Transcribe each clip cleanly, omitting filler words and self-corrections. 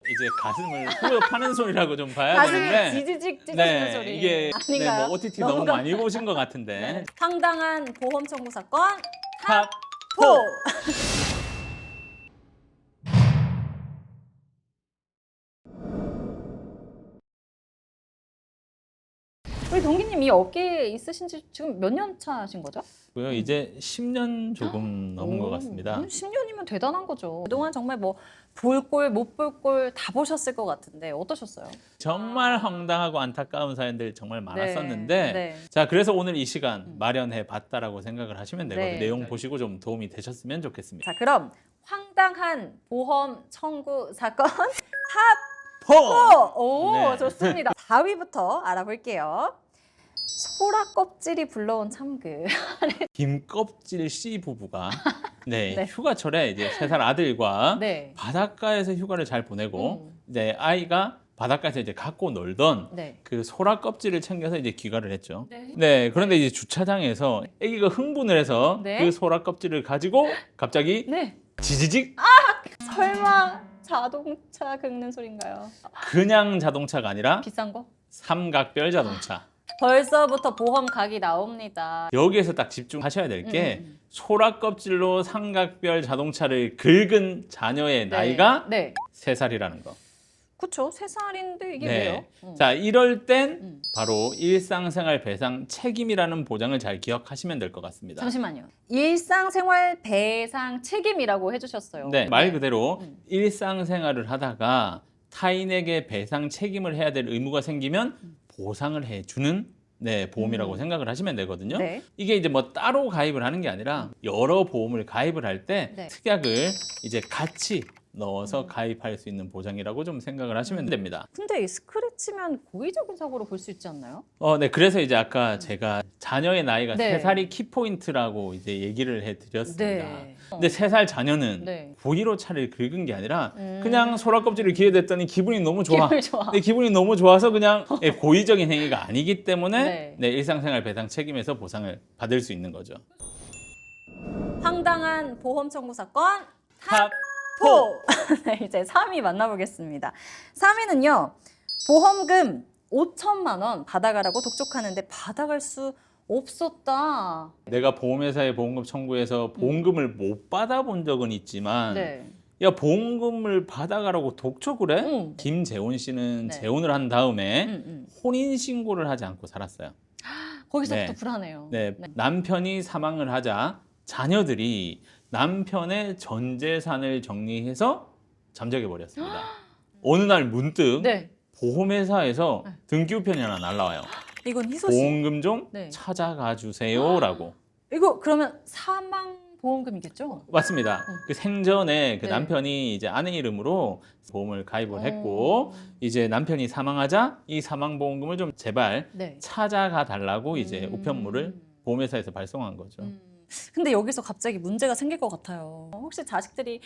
이제 가슴을 후벼 파는 소리라고 좀 봐야 가슴이 되는데 지지직 찢어지는 소리. 이게 아닌가요? 뭐 OTT 너무 넘어가- 많이 보신 것 같은데 네. 황당한 보험 청구 사건 탑 포. 우리 동기님 이 업계에 있으신 지 지금 몇 년 차신 거죠? 고요. 이제 10년 조금 넘은 것 오, 같습니다. 10년이면 대단한 거죠. 그동안 정말 뭐 볼 꼴, 못 볼 꼴 다 보셨을 것 같은데 어떠셨어요? 정말 황당하고 안타까운 사연들이 정말 많았었는데 네. 자 그래서 오늘 이 시간 마련해 봤다라고 생각을 하시면 되거든요. 네. 내용 보시고 좀 도움이 되셨으면 좋겠습니다. 자, 그럼 황당한 보험 청구 사건 포! 오, 네. 좋습니다. 4위부터 알아볼게요. 소라 껍질이 불러온 참그. 김껍질 씨 부부가 네, 네. 휴가철에 이제 3살 아들과 네. 바닷가에서 휴가를 잘 보내고 이제 아이가 바닷가에서 이제 갖고 놀던 네. 그 소라 껍질을 챙겨서 이제 귀가를 했죠. 네. 네, 그런데 이제 주차장에서 아기가 흥분을 해서 네. 그 소라 껍질을 가지고 갑자기 네. 지지직 설마 자동차 긁는 소린가요? 그냥 자동차가 아니라 비싼 거? 삼각별 자동차. 벌써부터 보험 각이 나옵니다. 여기에서 딱 집중하셔야 될 게 소라 껍질로 삼각별 자동차를 긁은 자녀의 나이가 네. 3살이라는 거. 그쵸. 3살인데 이게 네. 왜요? 자, 이럴 땐 음. 바로 일상생활 배상 책임이라는 보장을 잘 기억하시면 될 것 같습니다. 잠시만요. 일상생활 배상 책임이라고 해주셨어요. 네, 말 그대로 음. 일상생활을 하다가 타인에게 배상 책임을 해야 될 의무가 생기면 보상을 해주는 네, 보험이라고 생각을 하시면 되거든요. 네. 이게 이제 뭐 따로 가입을 하는 게 아니라 여러 보험을 가입을 할 때 네. 특약을 이제 같이 넣어서 가입할 수 있는 보장이라고 좀 생각을 하시면 됩니다. 근데 이 스크래치면 고의적인 사고로 볼 수 있지 않나요? 네, 그래서 이제 아까 제가 자녀의 나이가 네. 3살이 키포인트라고 이제 얘기를 해드렸습니다. 네. 근데 3살 자녀는 네. 고의로 차를 긁은 게 아니라 그냥 소라 껍질을 귀에 댔더니 기분이 너무 좋아. 기분이 좋아. 근데 기분이 너무 좋아서 그냥 고의적인 행위가 아니기 때문에 네. 네, 일상생활 배상 책임에서 보상을 받을 수 있는 거죠. 황당한 보험 청구 사건 탑 포! 네, 이제 3위 만나보겠습니다. 3위는요. 보험금 5천만 원 받아가라고 독촉하는데 받아갈 수 없었다. 내가 보험회사에 보험금 청구해서 보험금을 못 받아본 적은 있지만 네. 야 보험금을 받아가라고 독촉을 해? 응. 김재훈 씨는 네. 재혼을 한 다음에 응. 혼인신고를 하지 않고 살았어요. 거기서부터 네. 불안해요. 네, 남편이 사망을 하자 자녀들이 남편의 전 재산을 정리해서 잠적해 버렸습니다. 어느 날 문득 네. 보험회사에서 등기우편이 하나 날라와요. 이건 희소식. 보험금 좀 네. 찾아가 주세요라고. 이거 그러면 사망 보험금이겠죠? 맞습니다. 그 생전에 그 네. 남편이 이제 아내 이름으로 보험을 가입을 했고 이제 남편이 사망하자 이 사망보험금을 좀 제발 네. 찾아가 달라고 이제 우편물을 보험회사에서 발송한 거죠. 근데 여기서 갑자기 문제가 생길 것 같아요. 혹시 자식들이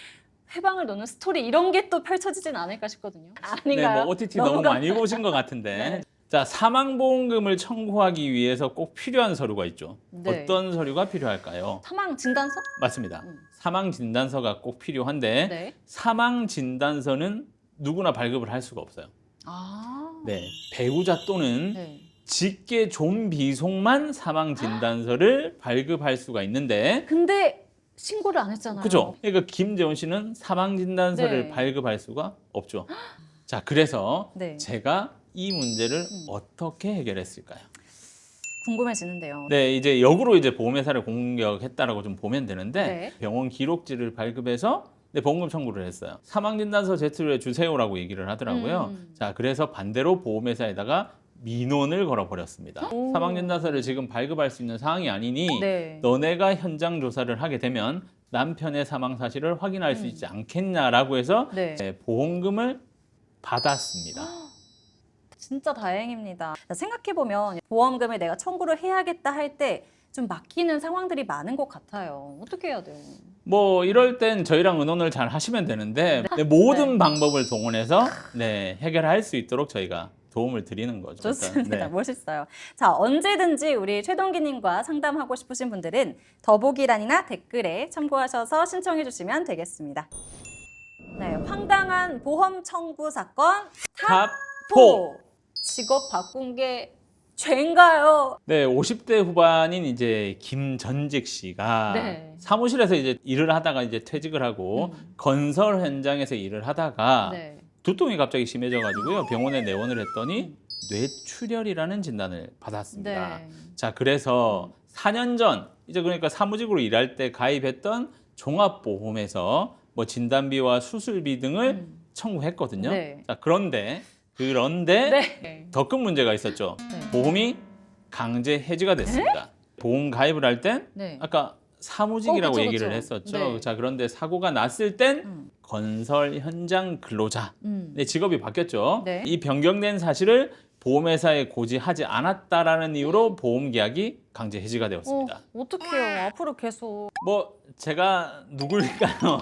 해방을 놓는 스토리 이런 게 또 펼쳐지진 않을까 싶거든요. 네, 아닌가요? 뭐 OTT 너무 많이 보신 것 같은데. 네. 자, 사망보험금을 청구하기 위해서 꼭 필요한 서류가 있죠. 네. 어떤 서류가 필요할까요? 사망 진단서? 맞습니다. 사망진단서가 꼭 필요한데 네. 사망진단서는 누구나 발급을 할 수가 없어요. 아. 네, 배우자 또는 네. 직계 좀비속만 사망진단서를 발급할 수가 있는데 근데 신고를 안 했잖아요. 그죠? 그러니까 김재원 씨는 사망진단서를 네. 발급할 수가 없죠. 자, 그래서 네. 제가 이 문제를 어떻게 해결했을까요? 궁금해지는데요. 네, 이제 역으로 이제 보험회사를 공격했다라고 좀 보면 되는데 네. 병원 기록지를 발급해서 네, 보험금 청구를 했어요. 사망진단서 제출해 주세요라고 얘기를 하더라고요. 자, 그래서 반대로 보험회사에다가 민원을 걸어버렸습니다. 사망진단서를 지금 발급할 수 있는 상황이 아니니 네. 너네가 현장 조사를 하게 되면 남편의 사망 사실을 확인할 수 있지 않겠냐라고 해서 네. 보험금을 받았습니다. 진짜 다행입니다. 생각해보면 보험금을 내가 청구를 해야겠다 할 때 좀 막히는 상황들이 많은 것 같아요. 어떻게 해야 돼요? 뭐 이럴 땐 저희랑 의논을 잘 하시면 되는데 네, 모든 방법을 동원해서 네, 해결할 수 있도록 저희가 도움을 드리는 거죠. 좋습니다. 일단, 네. 멋있어요. 자, 언제든지 우리 최동기님과 상담하고 싶으신 분들은 더보기란이나 댓글에 참고하셔서 신청해 주시면 되겠습니다. 네, 황당한 보험 청구 사건 탑4. 직업 바꾼 게 죄인가요? 네, 50대 후반인 이제 김전직 씨가 네. 사무실에서 이제 일을 하다가 이제 퇴직을 하고 건설 현장에서 일을 하다가 네. 두통이 갑자기 심해져가지고요. 병원에 내원을 했더니 뇌출혈이라는 진단을 받았습니다. 네. 자, 그래서 4년 전 이제 그러니까 사무직으로 일할 때 가입했던 종합보험에서 뭐 진단비와 수술비 등을 청구했거든요. 네. 자, 그런데 네. 더 큰 문제가 있었죠. 네. 보험이 강제 해지가 됐습니다. 보험 가입을 할 땐 네. 아까 사무직이라고 그쵸, 얘기를 그쵸. 했었죠. 네. 자, 그런데 사고가 났을 땐 건설 현장 근로자. 네, 직업이 바뀌었죠. 네. 이 변경된 사실을 보험회사에 고지하지 않았다라는 이유로 보험 계약이 강제 해지가 되었습니다. 어떡해요. 앞으로 계속 뭐 제가 누굴까요?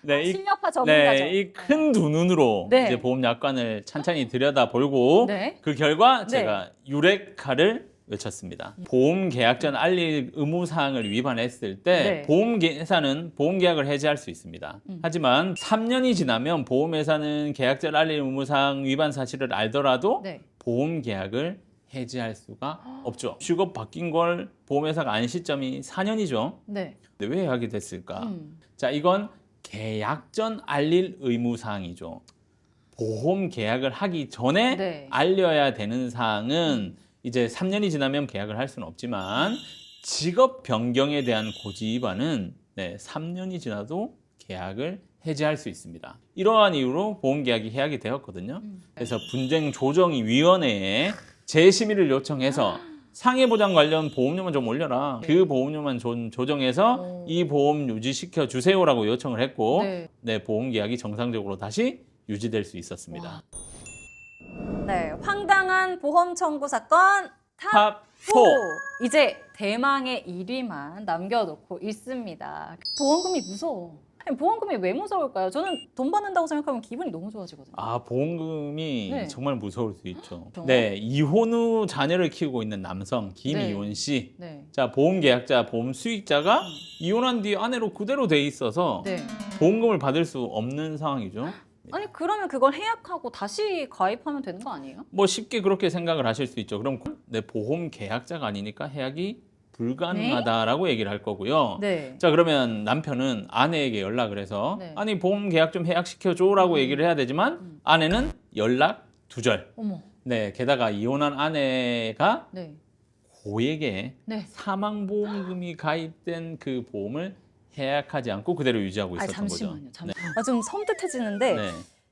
네, 실력파 전문가죠. 네, 이 큰 두 눈으로 네. 이제 보험 약관을 찬찬히 들여다보고 네. 그 결과 네. 제가 유레카를 외쳤습니다. 보험 계약 전 알릴 의무 사항을 위반했을 때 네. 보험회사는 보험 계약을 해지할 수 있습니다. 하지만 3년이 지나면 보험회사는 계약 전 알릴 의무 사항 위반 사실을 알더라도 네. 보험 계약을 해지할 수가 없죠. 직업 바뀐 걸 보험회사가 안 시점이 4년이죠. 네. 근데 왜 하게 됐을까? 자, 이건 계약 전 알릴 의무 사항이죠. 보험 계약을 하기 전에 네. 알려야 되는 사항은 이제 3년이 지나면 계약을 할 수는 없지만 직업 변경에 대한 고지 위반은 3년이 지나도 계약을 해지할 수 있습니다. 이러한 이유로 보험 계약이 해약이 되었거든요. 그래서 분쟁 조정위 위원회에 재심의를 요청해서 상해 보장 관련 보험료만 좀 올려라. 그 보험료만 좀 조정해서 이 보험 유지시켜 주세요라고 요청을 했고 네. 보험 계약이 정상적으로 다시 유지될 수 있었습니다. 네, 황당한 보험 청구 사건 탑4. 이제 대망의 1위만 남겨놓고 있습니다. 보험금이 무서워. 아니, 보험금이 왜 무서울까요? 저는 돈 받는다고 생각하면 기분이 너무 좋아지거든요. 아, 보험금이 네. 정말 무서울 수 있죠. 정말? 네, 이혼 후 자녀를 키우고 있는 남성 김이혼 씨. 네. 자, 보험 계약자, 보험 수익자가 이혼한 뒤 아내로 그대로 돼 있어서 네. 보험금을 받을 수 없는 상황이죠. 아니 그러면 그걸 해약하고 다시 가입하면 되는 거 아니에요? 뭐 쉽게 그렇게 생각을 하실 수 있죠. 그럼 내 보험 계약자가 아니니까 해약이 불가능하다라고 얘기를 할 거고요. 네. 자, 그러면 남편은 아내에게 연락을 해서 네. 아니 보험 계약 좀 해약시켜줘라고 얘기를 해야 되지만 아내는 연락 두절. 어머. 네, 게다가 이혼한 아내가 네. 고액의 네. 사망보험금이 가입된 그 보험을 해약하지 않고 그대로 유지하고 아 있었던 거죠. 잠시만요. 좀 섬뜩해지는데 네.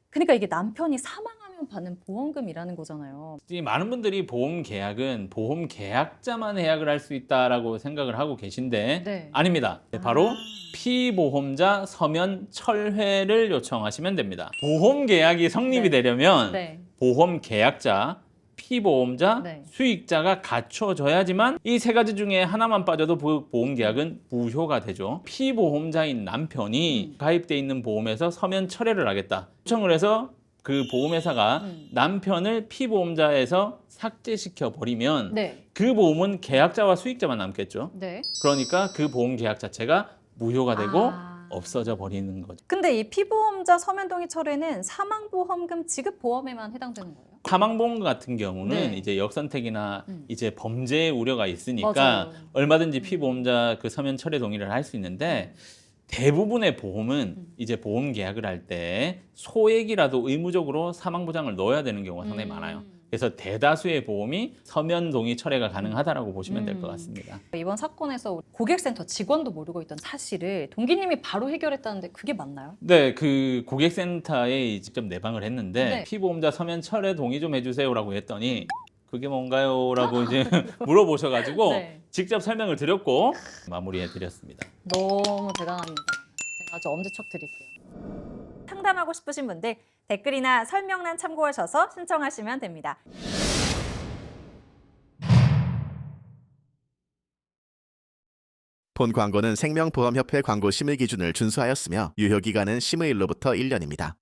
그러니까 이게 남편이 사망하면 받는 보험금이라는 거잖아요. 이 많은 분들이 보험 계약은 보험 계약자만 해약을 할 수 있다라고 생각을 하고 계신데 네. 아닙니다. 바로 피보험자 서면 철회를 요청하시면 됩니다. 보험 계약이 성립이 네. 되려면 네. 보험 계약자, 피보험자, 네. 수익자가 갖춰져야지만 이 세 가지 중에 하나만 빠져도 보험 계약은 무효가 되죠. 피보험자인 남편이 가입돼 있는 보험에서 서면 철회를 하겠다. 요청을 해서 그 보험회사가 남편을 피보험자에서 삭제시켜 버리면 네. 그 보험은 계약자와 수익자만 남겠죠. 네. 그러니까 그 보험 계약 자체가 무효가 되고 아. 없어져 버리는 거죠. 근데 이 피보험자 서면 동의 철회는 사망보험금 지급 보험에만 해당되는 거예요? 사망보험 같은 경우는 네. 이제 역선택이나 이제 범죄 우려가 있으니까 맞아요. 얼마든지 피보험자 그 서면 철회 동의를 할 수 있는데 대부분의 보험은 이제 보험 계약을 할 때 소액이라도 의무적으로 사망보장을 넣어야 되는 경우가 상당히 많아요. 그래서 대다수의 보험이 서면 동의 철회가 가능하다라고 보시면 될 것 같습니다. 이번 사건에서 고객센터 직원도 모르고 있던 사실을 동기님이 바로 해결했다는데 그게 맞나요? 네, 그 고객센터에 직접 내방을 했는데 네. 피보험자 서면 철회 동의 좀 해주세요라고 했더니 그게 뭔가요?라고 이제 물어보셔가지고 네. 직접 설명을 드렸고 마무리해드렸습니다. 너무 대단합니다. 제가 아주 엄지척 드릴게요. 상담하고 싶으신 분들 댓글이나 설명란 참고하셔서 신청하시면 됩니다. 본 광고는 생명보험협회 광고 심의 기준을 준수하였으며 유효기간은 심의일로부터 1년입니다.